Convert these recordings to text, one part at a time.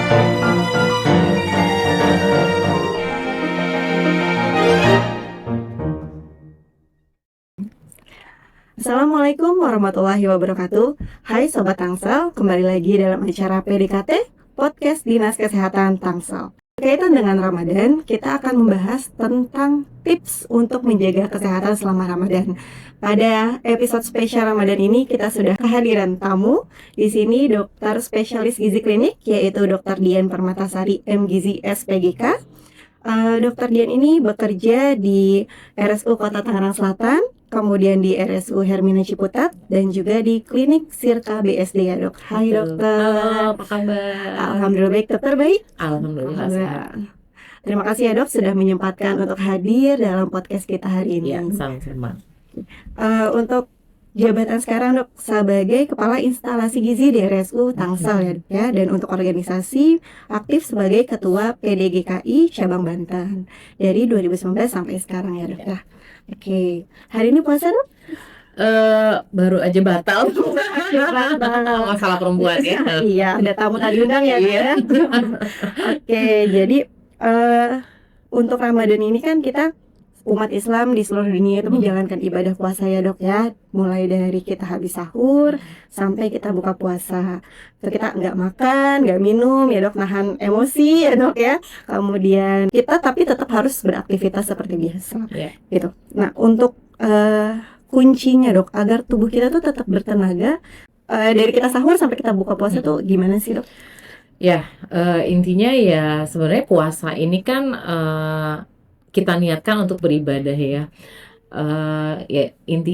Assalamualaikum warahmatullahi wabarakatuh. Hai Sobat Tangsel, kembali lagi dalam acara PDKT, Podcast Dinas Kesehatan Tangsel. Berkaitan dengan Ramadan, kita akan membahas tentang tips untuk menjaga kesehatan selama Ramadan. Pada episode spesial Ramadan ini, kita sudah kehadiran tamu. Di sini dokter spesialis gizi klinik, yaitu Dr. Dian Permatasari, MGizi SPGK. Dr. Dian ini bekerja di RSU Kota Tangerang Selatan, kemudian di RSU Hermina Ciputat, dan juga di Klinik Sirka BSD ya dok. Hai dokter. Halo, apa kabar? Alhamdulillah baik, dokter baik? Alhamdulillah sehat. Terima kasih ya dok sudah menyempatkan untuk hadir dalam podcast kita hari ini. Ya, sama-sama. Untuk jabatan sekarang dok sebagai Kepala Instalasi Gizi di RSU Tangsel ya dok ya, dan untuk organisasi aktif sebagai Ketua PDGKI Cabang Banten dari 2019 sampai sekarang ya dok ya. Oke, hari ini puasa dok? Baru aja batal. Masalah perempuan ya. Iya, ada tamu tadi undang ya. Iya. Oke, jadi untuk Ramadan ini kan kita umat Islam di seluruh dunia itu menjalankan ibadah puasa ya dok ya, mulai dari kita habis sahur sampai kita buka puasa. So, kita nggak makan, nggak minum ya dok, nahan emosi ya dok ya. Kemudian kita tapi tetap harus beraktivitas seperti biasa, gitu. Nah untuk kuncinya dok agar tubuh kita tuh tetap bertenaga dari kita sahur sampai kita buka puasa tuh gimana sih dok? Ya, intinya ya sebenarnya puasa ini kan kita niatkan untuk beribadah ya.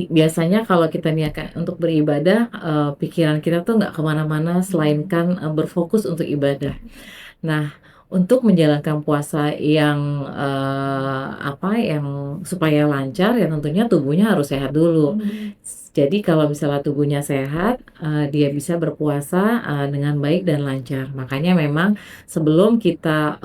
Biasanya kalau kita niatkan untuk beribadah, pikiran kita tuh nggak kemana-mana selainkan berfokus untuk ibadah. Nah, untuk menjalankan puasa yang supaya lancar ya tentunya tubuhnya harus sehat dulu. Jadi kalau misalnya tubuhnya sehat, dia bisa berpuasa dengan baik dan lancar. Makanya memang sebelum kita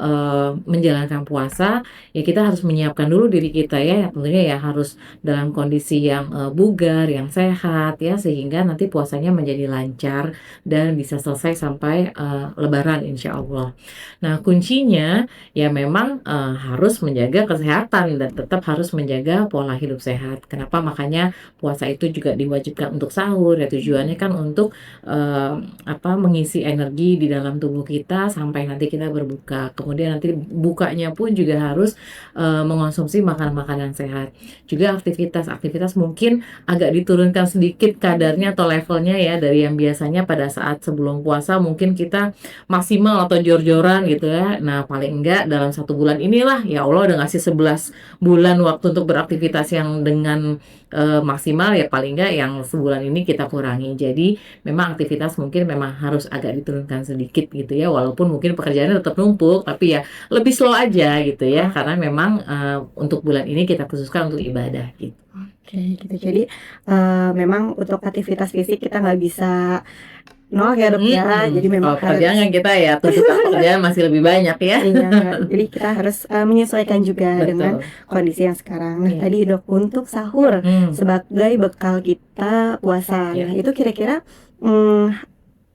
menjalankan puasa, ya kita harus menyiapkan dulu diri kita ya. Tentunya ya harus dalam kondisi yang bugar, yang sehat ya, sehingga nanti puasanya menjadi lancar dan bisa selesai sampai Lebaran insya Allah. Nah kuncinya ya memang harus menjaga kesehatan dan tetap harus menjaga pola hidup sehat. Kenapa? Makanya puasa itu juga diwajibkan untuk sahur ya, tujuannya kan untuk mengisi energi di dalam tubuh kita sampai nanti kita berbuka. Kemudian nanti bukanya pun juga harus mengonsumsi makanan-makanan sehat. Juga aktivitas mungkin agak diturunkan sedikit kadarnya atau levelnya ya, dari yang biasanya pada saat sebelum puasa mungkin kita maksimal atau jor-joran gitu ya. Nah paling enggak dalam 1 bulan inilah ya Allah udah ngasih 11 bulan waktu untuk beraktivitas yang dengan maksimal ya, paling enggak yang sebulan ini kita kurangi. Jadi memang aktivitas mungkin memang harus agak diturunkan sedikit gitu ya, walaupun mungkin pekerjaannya tetap numpuk tapi ya lebih slow aja gitu ya, karena memang untuk bulan ini kita khususkan untuk ibadah gitu. Oke gitu. Jadi memang untuk aktivitas fisik kita nggak bisa nol ya dok ya, jadi memang pekerjaan kita ya tuntutan pekerjaan masih lebih banyak ya. Iya, jadi kita harus menyesuaikan juga dengan kondisi yang sekarang. Nah tadi dok untuk sahur sebagai bekal kita puasa, nah itu kira-kira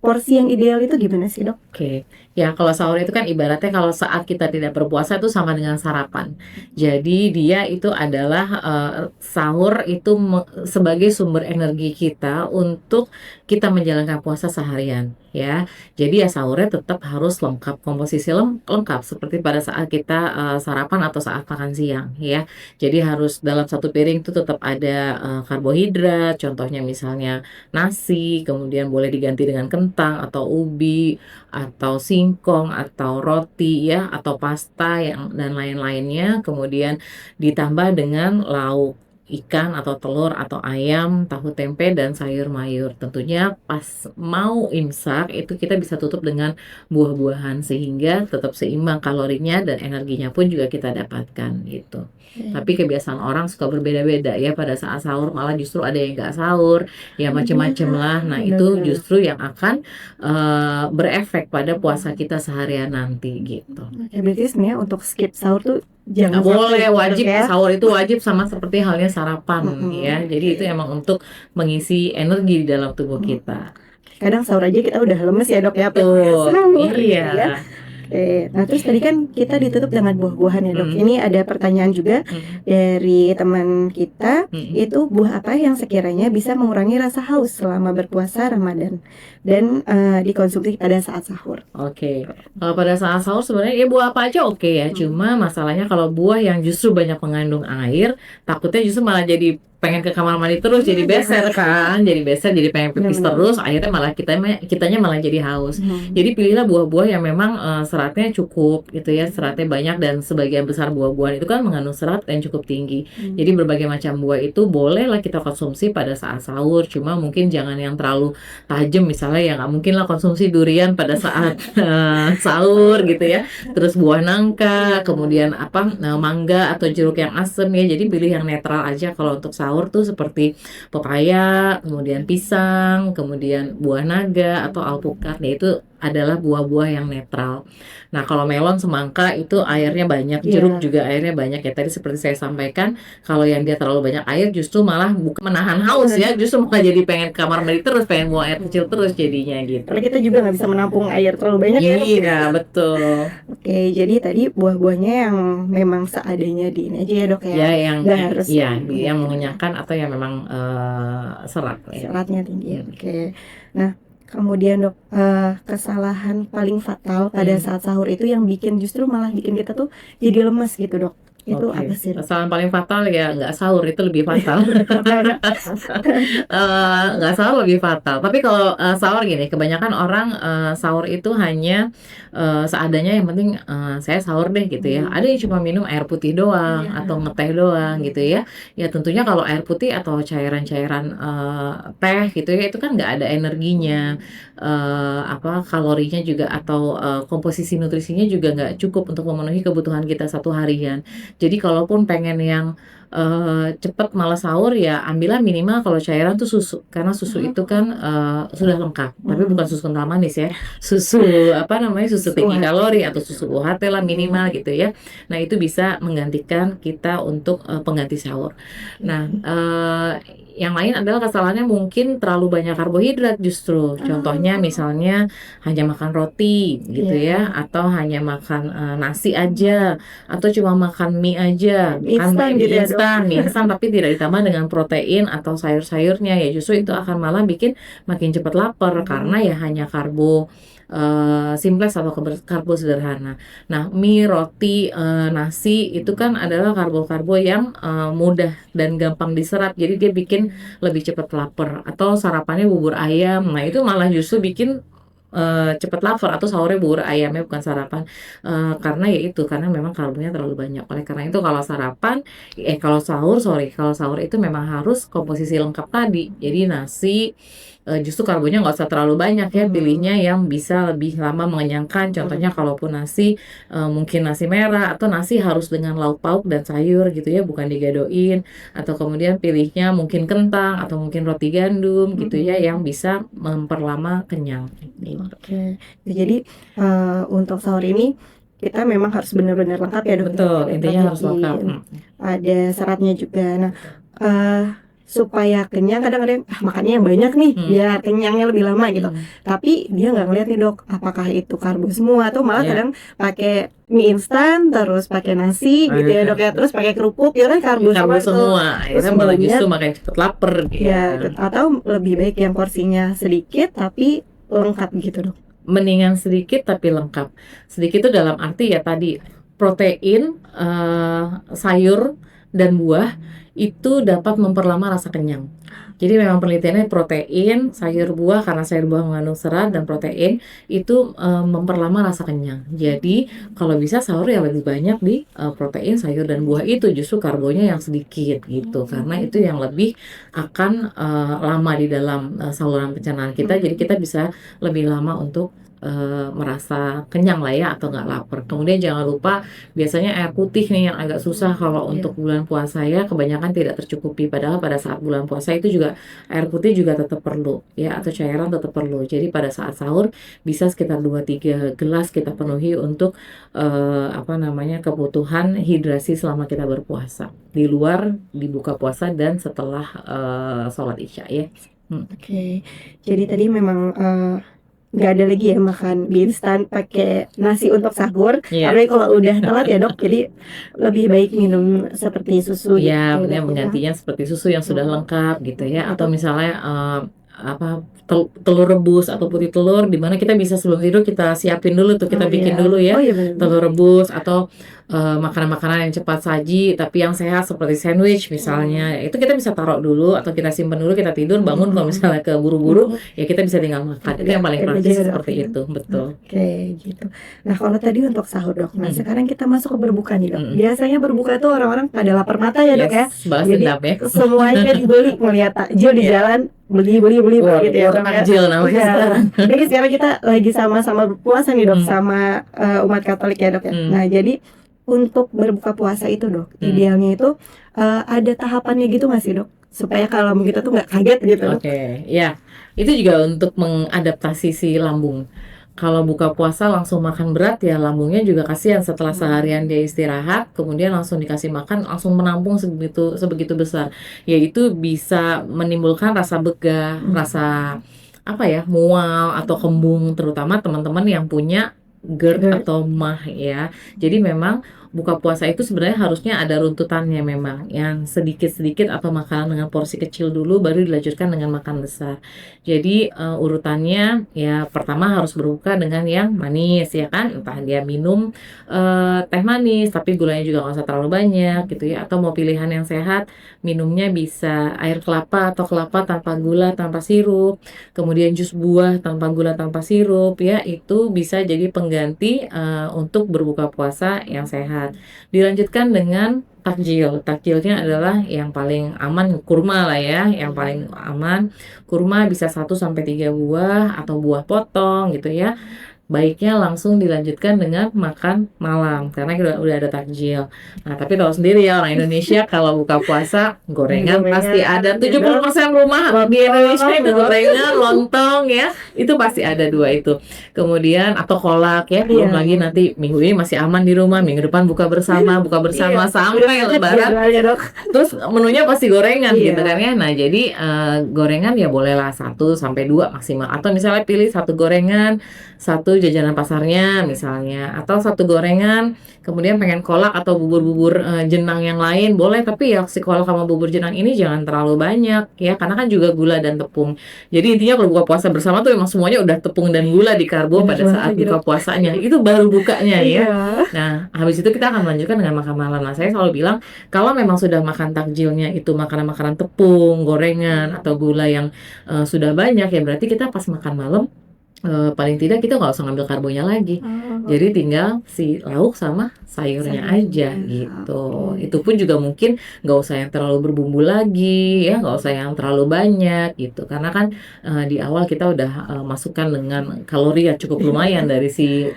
porsi yang ideal itu gimana sih dok? Oke. Ya kalau sahur itu kan ibaratnya kalau saat kita tidak berpuasa itu sama dengan sarapan. Jadi dia itu adalah sahur itu sebagai sumber energi kita untuk kita menjalankan puasa seharian ya. Jadi ya sahurnya tetap harus lengkap, komposisi lengkap seperti pada saat kita sarapan atau saat makan siang ya. Jadi harus dalam satu piring itu tetap ada karbohidrat, contohnya misalnya nasi, kemudian boleh diganti dengan kentang atau ubi atau singkong atau roti ya, atau pasta dan lain-lainnya. Kemudian ditambah dengan lauk ikan atau telur atau ayam, tahu tempe dan sayur mayur. Tentunya pas mau imsak itu kita bisa tutup dengan buah-buahan sehingga tetap seimbang kalorinya dan energinya pun juga kita dapatkan gitu. Tapi kebiasaan orang suka berbeda-beda ya, pada saat sahur malah justru ada yang nggak sahur ya, macem-macem lah. Nah itu justru yang akan berefek pada puasa kita seharian nanti gitu. Berarti sebenarnya untuk skip sahur tuh jangan boleh, wajib ya. Sahur itu wajib sama seperti halnya sarapan ya. Jadi itu emang untuk mengisi energi di dalam tubuh kita. Kadang sahur aja kita udah lemes ya dok ya. Iya. Ya. Nah terus tadi kan kita ditutup dengan buah-buahan ya dok. Mm. Ini ada pertanyaan juga dari teman kita, itu buah apa yang sekiranya bisa mengurangi rasa haus selama berpuasa Ramadan dan dikonsumsi pada saat sahur. Oke, kalau pada saat sahur sebenarnya ya buah apa aja oke ya. Cuma masalahnya kalau buah yang justru banyak mengandung air, takutnya justru malah jadi pengen ke kamar mandi terus, jadi beser kan, jadi pengen pipis Benar-benar. terus, akhirnya malah kitanya malah jadi haus. Jadi pilihlah buah-buah yang memang seratnya cukup gitu ya, seratnya banyak dan sebagian besar buah-buahan itu kan mengandung serat yang cukup tinggi. Jadi berbagai macam buah itu bolehlah kita konsumsi pada saat sahur, cuma mungkin jangan yang terlalu tajam, misalnya ya nggak mungkin lah konsumsi durian pada saat sahur gitu ya. Terus buah nangka, kemudian mangga atau jeruk yang asem ya. Jadi pilih yang netral aja kalau untuk sahur tuh, seperti pepaya, kemudian pisang, kemudian buah naga atau alpukat. Ya itu adalah buah-buah yang netral. Nah, kalau melon, semangka itu airnya banyak, jeruk juga airnya banyak ya. Tadi seperti saya sampaikan, kalau yang dia terlalu banyak air justru malah bukan menahan haus ya, justru malah jadi pengen ke kamar mandi terus, pengen buang air kecil terus jadinya gitu. Karena kita juga nggak bisa menampung air terlalu banyak ya. Iya, betul. Oke, jadi tadi buah-buahnya yang memang seadanya di ini aja ya dok ya. Ya, yang Nggak harus yang mengenyangkan atau yang memang serat ya. seratnya tinggi. Oke. Nah, kemudian dok, kesalahan paling fatal pada saat sahur itu yang bikin justru malah bikin kita tuh jadi lemes gitu dok. Itu Oke. apa sih dok? Kesalahan paling fatal ya nggak sahur, itu lebih fatal. Nggak sahur lebih fatal. Tapi kalau sahur gini, kebanyakan orang sahur itu hanya seadanya, yang penting saya sahur deh gitu ya. Ada yang cuma minum air putih doang atau ngeteh doang gitu ya. Ya tentunya kalau air putih atau cairan-cairan teh gitu ya, itu kan nggak ada energinya, kalorinya juga atau komposisi nutrisinya juga nggak cukup untuk memenuhi kebutuhan kita satu harian. Jadi kalaupun pengen yang cepat malas sahur, ya ambillah minimal kalau cairan tuh susu, karena susu itu kan sudah lengkap, tapi bukan susu kental manis ya, susu susu tinggi kalori atau susu UHT lah minimal gitu ya. Nah itu bisa menggantikan kita untuk pengganti sahur. Nah yang lain adalah kesalahannya mungkin terlalu banyak karbohidrat justru. Contohnya misalnya hanya makan roti gitu ya, atau hanya makan nasi aja, atau cuma makan mie aja, Instan gitu ya, Dok. mie instan tapi tidak ditambah dengan protein atau sayur-sayurnya, ya justru itu akan malah bikin makin cepat lapar karena ya hanya karbo simples atau karbo sederhana. Nah, mie, roti, nasi itu kan adalah karbo-karbo yang mudah dan gampang diserap, jadi dia bikin lebih cepat lapar. Atau sarapannya bubur ayam, nah itu malah justru bikin cepat lapar, atau sahurnya bubur ayamnya bukan sarapan, karena ya itu, karena memang karbonya terlalu banyak. Oleh karena itu kalau kalau sahur itu memang harus komposisi lengkap tadi. Jadi nasi justru karbonya nggak usah terlalu banyak ya, pilihnya yang bisa lebih lama mengenyangkan. Contohnya kalaupun nasi, mungkin nasi merah atau nasi harus dengan lauk pauk dan sayur gitu ya, bukan digadoin. Atau kemudian pilihnya mungkin kentang atau mungkin roti gandum gitu ya, yang bisa memperlama kenyang gitu. Oke. Jadi untuk sahur ini kita memang harus benar-benar lengkap ya dok. Betul, intinya harus lengkap. Ada seratnya juga. Nah, supaya kenyang, kadang-kadang makannya yang banyak nih biar kenyangnya lebih lama gitu. Tapi dia nggak ngeliat nih dok, apakah itu karbo semua atau malah kadang pakai mie instan terus pakai nasi gitu ya dok ya, terus pakai kerupuk ya kan karbo semua. Akhirnya malah justru makin cepet lapar gitu. Ya, atau lebih baik yang porsinya sedikit tapi lengkap gitu dok. Mendingan sedikit tapi lengkap. Sedikit itu dalam arti ya tadi protein, sayur dan buah itu dapat memperlama rasa kenyang. Jadi memang penelitiannya protein, sayur buah, karena sayur buah mengandung serat dan protein itu memperlama rasa kenyang. Jadi kalau bisa sahur ya lebih banyak di protein, sayur dan buah itu, justru karbonya yang sedikit gitu. Karena itu yang lebih akan lama di dalam saluran pencernaan kita. Jadi kita bisa lebih lama untuk merasa kenyang lah ya, atau nggak lapar. Kemudian jangan lupa, biasanya air putih nih yang agak susah kalau untuk bulan puasa ya, kebanyakan tidak tercukupi. Padahal pada saat bulan puasa itu juga air putih juga tetap perlu ya, atau cairan tetap perlu. Jadi pada saat sahur bisa sekitar 2-3 gelas kita penuhi untuk kebutuhan hidrasi selama kita berpuasa, di luar dibuka puasa dan setelah sholat isya ya. Oke. Jadi tadi memang nggak ada lagi ya makan mie instan pakai nasi untuk sahur. Iya. Apalagi kalau udah telat ya dok, jadi lebih baik minum seperti susu gitu Iya, ya, benar, dok, ya. menggantinya seperti susu yang sudah Hmm. lengkap gitu ya, atau Atau misalnya telur rebus atau putih telur, di mana kita bisa sebelum tidur kita siapin dulu tuh, kita oh bikin ya, dulu oh ya iya benar. telur rebus, atau makanan-makanan yang cepat saji tapi yang sehat seperti sandwich misalnya, itu kita bisa taruh dulu atau kita simpan dulu, kita tidur bangun kalau misalnya keburu-buru ya kita bisa tinggal makan. Itu yang paling Kayak praktis aja, dok, seperti ya. itu, betul. Oke gitu. Nah kalau tadi untuk sahur dok, nah sekarang kita masuk ke berbuka nih dok. Mm-mm. Biasanya berbuka tuh orang-orang pada lapar mata ya dok ya. Yes, balas Jadi dendam ya. semuanya dibeli, melihat takjil di Iya. jalan beli War gitu ya dok ya. takjil namanya Iya. sekarang. Jadi sekarang kita lagi sama-sama berpuasa nih dok, Hmm. sama umat Katolik ya dok ya. Hmm. Nah jadi untuk berbuka puasa itu dok, idealnya itu ada tahapannya gitu nggak sih dok? Supaya kalau kita tuh nggak kaget gitu dok. Oke, ya. Itu juga untuk mengadaptasi si lambung. Kalau buka puasa langsung makan berat ya lambungnya juga kasihan setelah seharian dia istirahat, kemudian langsung dikasih makan langsung menampung sebegitu besar. Ya itu bisa menimbulkan rasa begah, rasa mual atau kembung, terutama teman-teman yang punya GERD GERD. atau MAH ya. Jadi memang buka puasa itu sebenarnya harusnya ada runtutannya, memang yang sedikit-sedikit atau makanan dengan porsi kecil dulu baru dilanjutkan dengan makan besar. Jadi urutannya ya pertama harus berbuka dengan yang manis ya kan, entah dia minum teh manis tapi gulanya juga nggak usah terlalu banyak gitu ya, atau mau pilihan yang sehat minumnya bisa air kelapa atau kelapa tanpa gula tanpa sirup, kemudian jus buah tanpa gula tanpa sirup ya, itu bisa jadi pengganti untuk berbuka puasa yang sehat. Dilanjutkan dengan takjil. Takjilnya adalah yang paling aman, kurma lah ya, yang paling aman. Kurma bisa 1 sampai 3 buah atau buah potong gitu ya. Baiknya langsung dilanjutkan dengan makan malam karena udah ada takjil. Nah, tapi tahu sendiri ya orang Indonesia kalau buka puasa gorengan pasti ada. 70% rumah di Indonesia itu gorengan, lontong ya. Itu pasti ada dua itu. Kemudian atau kolak ya. Belum lagi nanti minggu ini masih aman di rumah, minggu depan buka bersama sampai lebaran. Terus menunya pasti gorengan gitu kan ya. Nah, jadi gorengan ya bolehlah 1 sampai 2 maksimal. Atau misalnya pilih 1 gorengan, 1 jajanan pasarnya misalnya, atau 1 gorengan kemudian pengen kolak atau bubur-bubur jenang yang lain boleh, tapi ya si kolak sama bubur jenang ini jangan terlalu banyak ya, karena kan juga gula dan tepung. Jadi intinya kalau buka puasa bersama tuh emang semuanya udah tepung dan gula di karbo pada saat buka puasanya, itu baru bukanya ya. Nah habis itu kita akan melanjutkan dengan makan malam. Nah saya selalu bilang kalau memang sudah makan takjilnya itu makanan-makanan tepung, gorengan atau gula yang sudah banyak ya berarti kita pas makan malam paling tidak kita nggak usah ngambil karbonya lagi. Jadi tinggal si lauk sama sayurnya aja gitu. Itu pun juga mungkin nggak usah yang terlalu berbumbu lagi ya, nggak usah yang terlalu banyak gitu. Karena kan di awal kita udah masukkan dengan kalori yang cukup lumayan dari si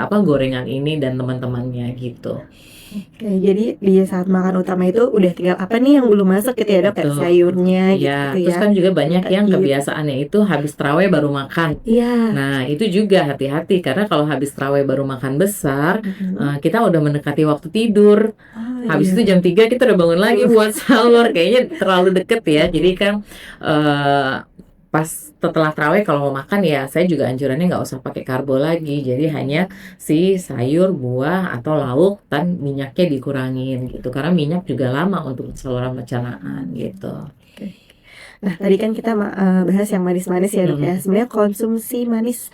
gorengan ini dan teman-temannya gitu. Oke, jadi di saat makan utama itu udah tinggal apa nih yang belum masak gitu ya dok, kayak sayurnya gitu ya. ya. Terus kan juga banyak yang kebiasaannya itu habis tarawih baru makan. Iya. Nah itu juga hati-hati karena kalau habis tarawih baru makan besar, kita udah mendekati waktu tidur. Habis itu jam 3 kita udah bangun lagi buat sahur, kayaknya terlalu deket ya. Jadi kan pas setelah tarawih kalau mau makan ya saya juga anjurannya nggak usah pakai karbo lagi, jadi hanya si sayur, buah atau lauk dan minyaknya dikurangin gitu, karena minyak juga lama untuk saluran pencernaan gitu. Nah tadi kan kita bahas yang manis-manis ya dok ya. Sebenarnya konsumsi manis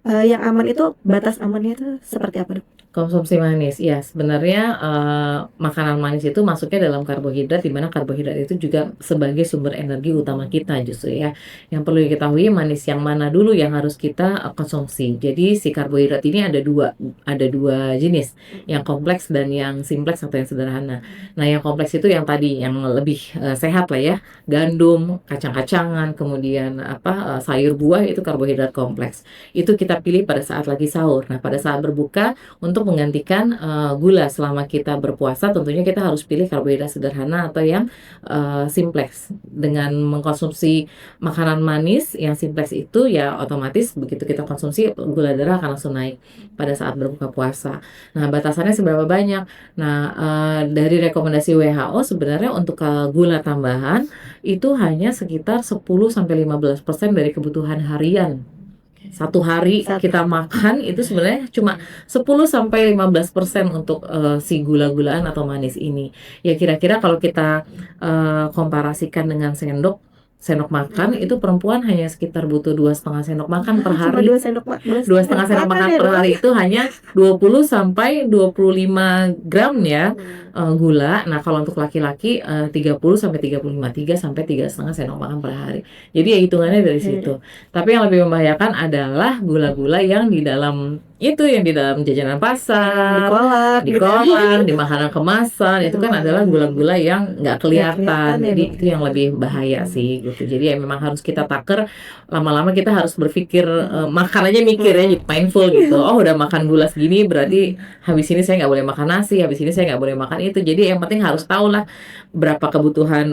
yang aman itu, batas amannya itu seperti apa dok? Konsumsi manis, ya sebenarnya makanan manis itu masuknya dalam karbohidrat, di mana karbohidrat itu juga sebagai sumber energi utama kita justru ya. Yang perlu diketahui manis yang mana dulu yang harus kita konsumsi. Jadi si karbohidrat ini ada dua jenis, yang kompleks dan yang simpleks atau yang sederhana. Nah yang kompleks itu yang tadi yang lebih sehat lah ya, gandum, kacang-kacangan, kemudian sayur buah itu karbohidrat kompleks. Itu kita pilih pada saat lagi sahur. Nah pada saat berbuka untuk menggantikan gula selama kita berpuasa, tentunya kita harus pilih karbohidrat sederhana atau yang simpleks. Dengan mengkonsumsi makanan manis yang simpleks itu ya otomatis begitu kita konsumsi gula darah akan langsung naik pada saat berbuka puasa. Nah batasannya seberapa banyak? Nah dari rekomendasi WHO sebenarnya untuk gula tambahan itu hanya sekitar 10-15% dari kebutuhan harian satu hari Satu. kita makan itu sebenarnya cuma 10-15% untuk si gula-gulaan atau manis ini. Ya kira-kira kalau kita komparasikan dengan sendok makan itu perempuan hanya sekitar butuh 2,5 sendok makan per Cuma hari. 2 sendok 2,5 sendok makan ya, per Dok? hari itu hanya 20-25 gram ya gula. Nah kalau untuk laki-laki 30-35, 3-3,5 sendok makan per hari. Jadi ya hitungannya dari Oke. situ. Tapi yang lebih membahayakan adalah gula-gula yang di dalam jajanan Di pasar, kolak di gitu. koran, di makanan kemasan, itu kan adalah gula-gula yang nggak kelihatan. kelihatan ya, Jadi Dok. itu yang lebih bahaya sih gitu. Jadi ya memang harus kita taker, lama-lama kita harus berpikir makan aja mikir ya, jadi mindful gitu. Oh udah makan gula segini berarti habis ini saya nggak boleh makan nasi, habis ini saya nggak boleh makan itu. Jadi yang penting harus tahu lah berapa kebutuhan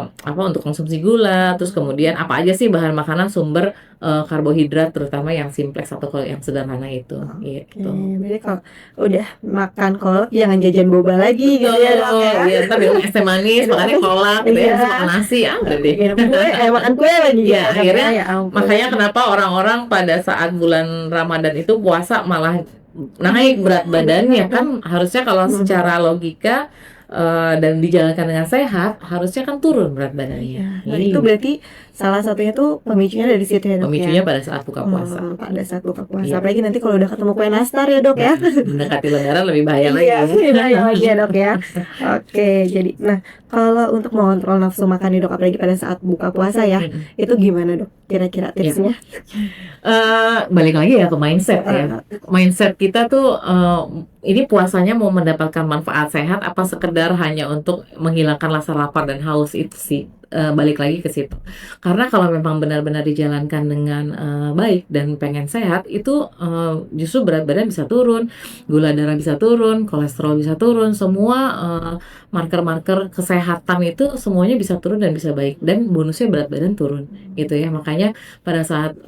apa untuk konsumsi gula, terus kemudian apa aja sih bahan makanan sumber karbohidrat terutama yang simplex atau kalau yang sederhana itu gitu. Berarti kalau udah makan kolak jangan jajan boba lagi gitu ya, Dok ya. Iya, ntar minum es teh manis, makannya kolak gitu ya, Iya. terus makan nasi, udah deh. Makan kue lagi Iya, gitu. akhirnya Ya ampun. makanya kenapa orang-orang pada saat bulan Ramadan itu puasa malah naik berat badannya kan, harusnya kalau secara logika dan dijalankan dengan sehat harusnya kan turun berat badannya. Nah, itu berarti salah satunya tuh pemicunya dari situ ya, Dok Pemicunya ya. pada saat buka puasa. Pada saat buka puasa. Iya. Apalagi nanti kalau udah ketemu kue nastar ya, Dok ya. Mendekati lebaran lebih bahaya lagi. Iya, lebih bahaya lagi ya, Dok ya. Oke, jadi nah kalau untuk mengontrol nafsu makan nih, Dok, apalagi pada saat buka puasa ya, itu gimana, Dok? Kira-kira tipsnya? Balik lagi ya ke mindset ya. Mindset kita tuh ini puasanya mau mendapatkan manfaat sehat apa sekedar hanya untuk menghilangkan rasa lapar dan haus, itu sih balik lagi ke situ. Karena kalau memang benar-benar dijalankan dengan baik dan pengen sehat itu justru berat badan bisa turun, gula darah bisa turun, kolesterol bisa turun, semua marker-marker kesehatan itu semuanya bisa turun dan bisa baik, dan bonusnya berat badan turun gitu ya. Makanya pada saat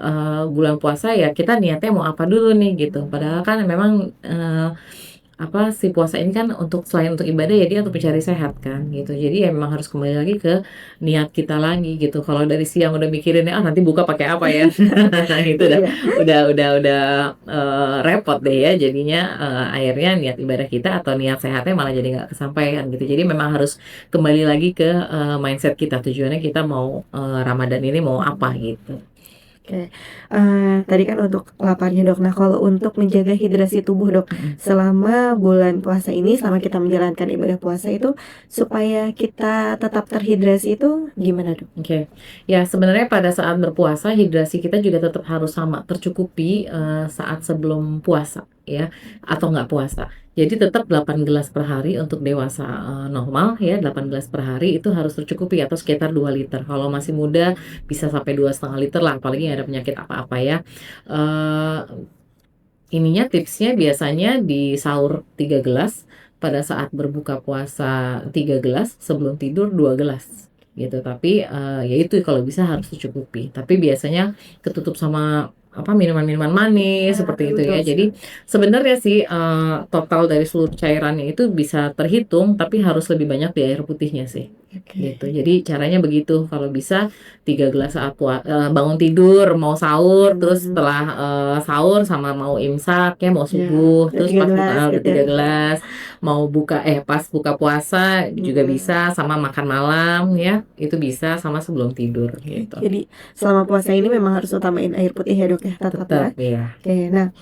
bulan puasa ya kita niatnya mau apa dulu nih gitu. Padahal kan memang si puasa ini kan selain untuk ibadah ya dia untuk mencari sehat kan gitu. Jadi ya memang harus kembali lagi ke niat kita lagi gitu. Kalau dari siang udah mikirin nanti buka pakai apa ya, itu udah repot deh ya jadinya. Akhirnya niat ibadah kita atau niat sehatnya malah jadi nggak kesampaian gitu. Jadi memang harus kembali lagi ke mindset kita, tujuannya kita mau Ramadan ini mau apa gitu. Oke, tadi kan untuk laparnya, Dok. Nah, kalau untuk menjaga hidrasi tubuh, Dok, selama bulan puasa ini, selama kita menjalankan ibadah puasa itu, supaya kita tetap terhidrasi itu gimana, Dok? Oke. Ya sebenarnya pada saat berpuasa hidrasi kita juga tetap harus sama, tercukupi saat sebelum puasa ya, atau nggak puasa. Jadi tetap 8 gelas per hari untuk dewasa normal ya, 8 gelas per hari itu harus tercukupi atau sekitar 2 liter. Kalau masih muda bisa sampai 2,5 liter lah, apalagi nggak ada penyakit apa-apa ya. Tipsnya biasanya di sahur 3 gelas, pada saat berbuka puasa 3 gelas, sebelum tidur 2 gelas gitu. Tapi ya itu kalau bisa harus tercukupi. Tapi biasanya ketutup sama minuman-minuman manis seperti itu ya. Jadi sebenarnya sih total dari seluruh cairannya itu bisa terhitung, tapi harus lebih banyak di air putihnya sih. Gitu. Jadi caranya begitu, kalau bisa 3 gelas saat bangun tidur, mau sahur, terus setelah sahur sama mau imsak ya, mau subuh, terus pas buka 3 gelas, mau buka pas buka puasa juga bisa, sama makan malam ya, itu bisa, sama sebelum tidur gitu. Jadi selama puasa ini memang harus utamain air putih ya, Dok ya, tetap ya. Oke, nah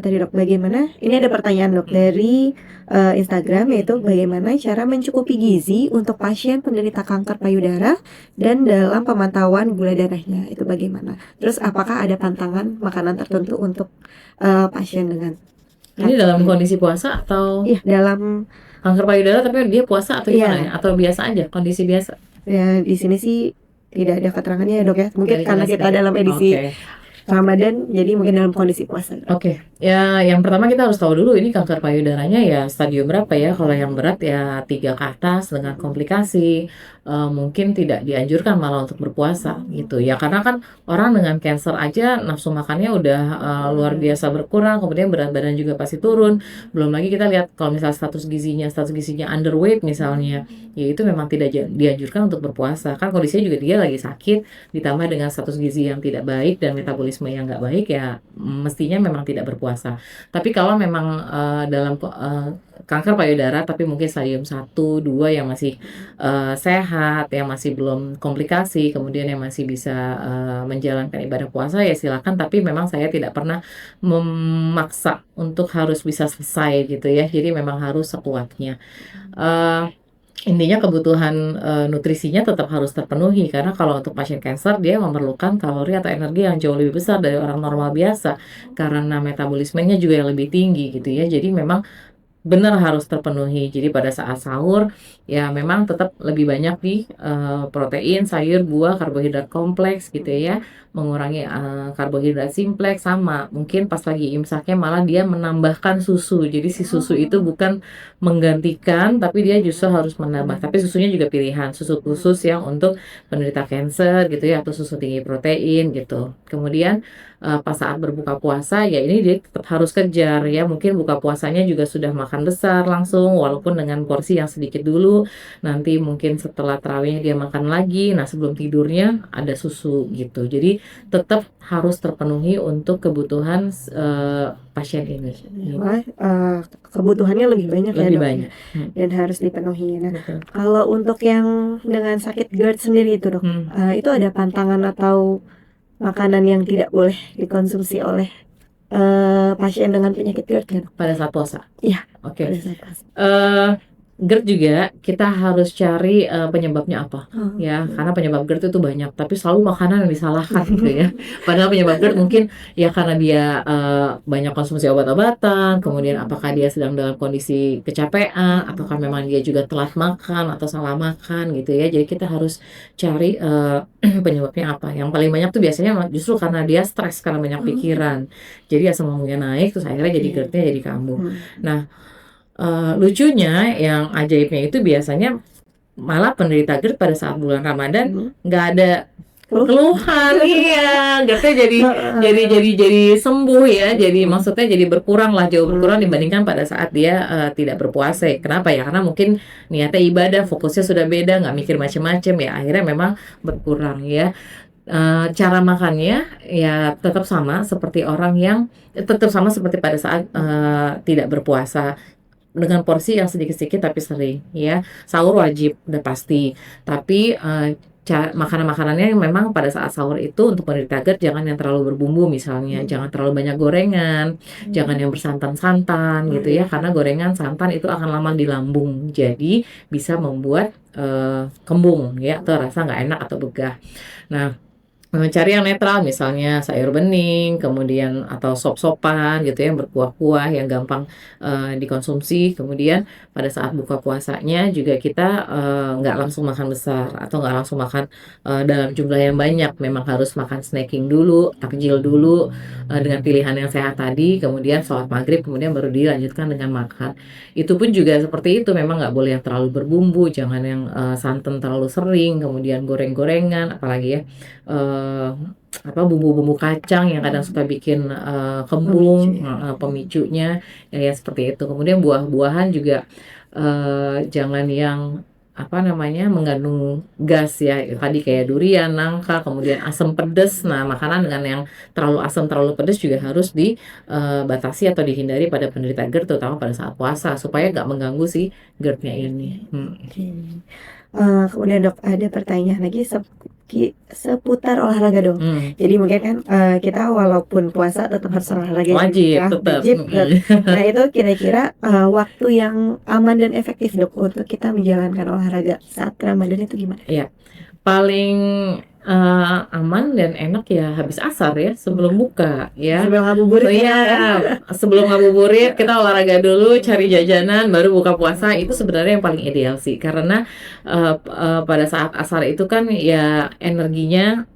tadi, Dok, bagaimana? Ini ada pertanyaan, Dok, dari Instagram, yaitu bagaimana cara mencukupi gizi untuk pasien penderita kanker payudara dan dalam pemantauan gula darahnya itu bagaimana? Terus apakah ada pantangan makanan tertentu untuk pasien dengan ini dalam kondisi puasa atau dalam kanker payudara tapi dia puasa atau gimana ya? Atau biasa aja, kondisi biasa? Ya di sini sih tidak ada keterangannya ya, Dok ya. Mungkin karena kita dalam edisi Ramadan, jadi mungkin dalam kondisi puasa. Oke. Ya, yang pertama kita harus tahu dulu ini kanker payudaranya ya stadium berapa ya. Kalau yang berat ya 3 ke atas dengan komplikasi, mungkin tidak dianjurkan malah untuk berpuasa gitu ya. Karena kan orang dengan cancer aja nafsu makannya udah luar biasa berkurang, kemudian berat badan juga pasti turun. Belum lagi kita lihat kalau misalnya status gizinya underweight misalnya, ya itu memang tidak dianjurkan untuk berpuasa. Kan kondisinya juga dia lagi sakit, ditambah dengan status gizi yang tidak baik dan metabolisme yang nggak baik ya mestinya memang tidak berpuasa. Tapi kalau memang dalam kanker payudara tapi mungkin stadium 1, 2 yang masih sehat, yang masih belum komplikasi, kemudian yang masih bisa menjalankan ibadah puasa ya silakan, tapi memang saya tidak pernah memaksa untuk harus bisa selesai gitu ya. Jadi memang harus sekuatnya. Eh, Intinya kebutuhan nutrisinya tetap harus terpenuhi karena kalau untuk pasien kanker dia memerlukan kalori atau energi yang jauh lebih besar dari orang normal biasa karena metabolismenya juga yang lebih tinggi gitu ya. Jadi memang benar harus terpenuhi. Jadi pada saat sahur ya memang tetap lebih banyak di protein, sayur, buah, karbohidrat kompleks gitu ya. Mengurangi karbohidrat simpleks sama. Mungkin pas lagi imsaknya malah dia menambahkan susu. Jadi si susu itu bukan menggantikan tapi dia justru harus menambah. Tapi susunya juga pilihan, susu khusus yang untuk penderita kanker gitu ya atau susu tinggi protein gitu. Kemudian pas saat berbuka puasa ya ini dia tetap harus kejar ya, mungkin buka puasanya juga sudah makan besar langsung walaupun dengan porsi yang sedikit dulu, nanti mungkin setelah tarawihnya dia makan lagi, nah sebelum tidurnya ada susu gitu. Jadi tetap harus terpenuhi untuk kebutuhan pasien ini gitu. Wah, kebutuhannya lebih banyak ya Lebih dok banyak. dan harus dipenuhi. Nah, Betul. kalau untuk yang dengan sakit GERD sendiri itu dok, itu ada pantangan atau makanan yang tidak boleh dikonsumsi oleh pasien dengan penyakit GERD kan? Pada saat puasa. Iya. Oke. Pada saat puasa. GERD juga kita harus cari penyebabnya apa ya, Oke. karena penyebab GERD itu banyak tapi selalu makanan yang disalahkan gitu ya. Padahal penyebab GERD mungkin ya karena dia banyak konsumsi obat-obatan, kemudian apakah dia sedang dalam kondisi kecapean, ataukah memang dia juga telat makan atau salah makan gitu ya. Jadi kita harus cari penyebabnya apa. Yang paling banyak tuh biasanya justru karena dia stres, karena banyak pikiran. Jadi asam lambungnya naik terus akhirnya jadi GERD-nya jadi kambuh. Nah, lucunya yang ajaibnya itu biasanya malah penderita GERD pada saat bulan Ramadan nggak ada keluhan. Iya, GERD-nya jadi sembuh ya. Jadi maksudnya jadi berkurang lah, jauh berkurang dibandingkan pada saat dia tidak berpuasa. Kenapa ya? Karena mungkin niatnya ibadah, fokusnya sudah beda, nggak mikir macam-macam ya. Akhirnya memang berkurang ya. Cara makannya ya tetap sama seperti pada saat tidak berpuasa, dengan porsi yang sedikit-sedikit tapi sering ya. Sahur wajib udah pasti, tapi makanan-makanannya memang pada saat sahur itu untuk penderita GERD jangan yang terlalu berbumbu misalnya, jangan terlalu banyak gorengan, jangan yang bersantan-santan gitu ya, karena gorengan santan itu akan lama di lambung, jadi bisa membuat kembung ya atau rasa nggak enak atau begah. Nah, cari yang netral misalnya sayur bening, kemudian atau sop-sopan gitu yang berkuah-kuah yang gampang dikonsumsi. Kemudian pada saat buka puasanya juga kita nggak langsung makan besar atau nggak langsung makan dalam jumlah yang banyak. Memang harus makan snacking dulu, takjil dulu dengan pilihan yang sehat tadi. Kemudian sholat maghrib, kemudian baru dilanjutkan dengan makan. Itu pun juga seperti itu, memang nggak boleh yang terlalu berbumbu, jangan yang santan terlalu sering, kemudian goreng-gorengan, apalagi ya bumbu-bumbu kacang yang kadang suka bikin kembung, pemicunya ya seperti itu. Kemudian buah-buahan juga jangan yang mengandung gas ya, tadi kayak durian, nangka, kemudian asam pedas. Nah, makanan dengan yang terlalu asam, terlalu pedas juga harus dibatasi atau dihindari pada penderita GERD, terutama pada saat puasa supaya nggak mengganggu si GERD-nya ini. Kemudian dok, ada pertanyaan lagi seputar olahraga dong. Jadi mungkin kan kita walaupun puasa tetap harus olahraga wajib ya, tetap. Nah itu kira-kira waktu yang aman dan efektif dok untuk kita menjalankan olahraga saat Ramadan itu gimana? Iya, paling aman dan enak ya habis asar ya, sebelum buka ya. Sebelum ngabuburit sebelum ngabuburit kita olahraga dulu, cari jajanan, baru buka puasa. Itu sebenarnya yang paling ideal sih, karena pada saat asar itu kan ya energinya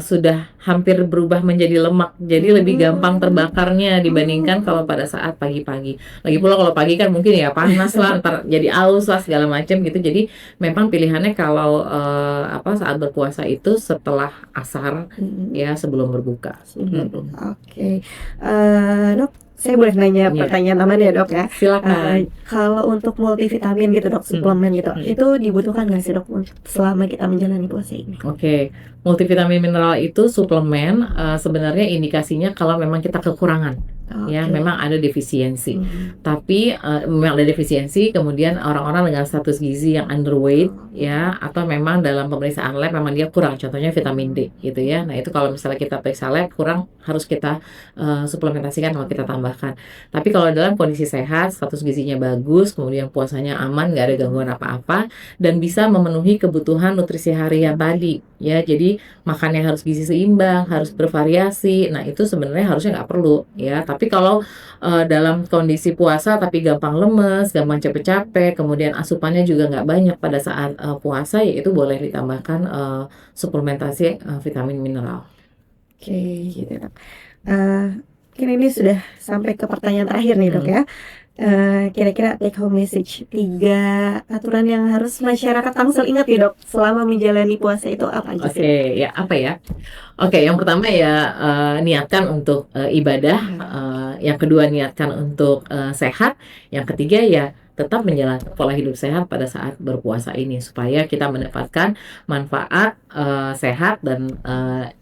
sudah hampir berubah menjadi lemak, jadi lebih gampang terbakarnya dibandingkan kalau pada saat pagi-pagi. Lagi pula kalau pagi kan mungkin ya panas lah, ntar jadi aus lah segala macam gitu. Jadi memang pilihannya kalau saat berpuasa itu setelah asar ya, sebelum berbuka. Oke. Dok, saya boleh nanya Iya. pertanyaan tambahan ya dok ya? Silakan. Kalau untuk multivitamin gitu dok, suplemen gitu, itu dibutuhkan nggak sih dok selama kita menjalani puasa ini? Oke, multivitamin mineral itu suplemen, sebenarnya indikasinya kalau memang kita kekurangan. Ya, Oke. memang ada defisiensi. Tapi memang ada defisiensi, kemudian orang-orang dengan status gizi yang underweight ya, atau memang dalam pemeriksaan lab memang dia kurang, contohnya vitamin D gitu ya. Nah, itu kalau misalnya kita periksa lab kurang, harus kita suplementasikan atau kita tambahkan. Tapi kalau dalam kondisi sehat, status gizinya bagus, kemudian puasanya aman, nggak ada gangguan apa-apa, dan bisa memenuhi kebutuhan nutrisi harian tadi ya. Jadi makannya harus gizi seimbang, harus bervariasi. Nah, itu sebenarnya harusnya nggak perlu ya. Tapi kalau dalam kondisi puasa tapi gampang lemes, gampang capek-capek, kemudian asupannya juga nggak banyak pada saat puasa, ya itu boleh ditambahkan suplementasi vitamin mineral. Oke, gitu dok. Mungkin ini sudah sampai ke pertanyaan terakhir nih dok ya. Kira-kira take home message 3 aturan yang harus masyarakat Tangsel ingat ya dok selama menjalani puasa itu apa aja sih? Oke, ya apa ya? Oke, yang pertama ya niatkan untuk ibadah, yang kedua niatkan untuk sehat, yang ketiga ya tetap menjalankan pola hidup sehat pada saat berpuasa ini supaya kita mendapatkan manfaat sehat dan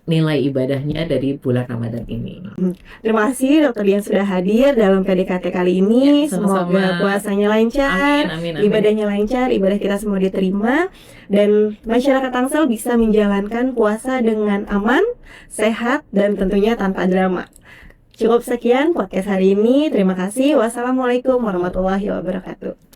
nilai ibadahnya dari bulan Ramadan ini. Terima kasih dokter Dian sudah hadir dalam PDKT kali ini. Ya, sama-sama. Semoga puasanya lancar, Amin. ibadahnya lancar, ibadah kita semua diterima, dan masyarakat Tangsel bisa menjalankan puasa dengan aman, sehat, dan tentunya tanpa drama. Cukup sekian podcast hari ini. Terima kasih. Wassalamualaikum warahmatullahi wabarakatuh.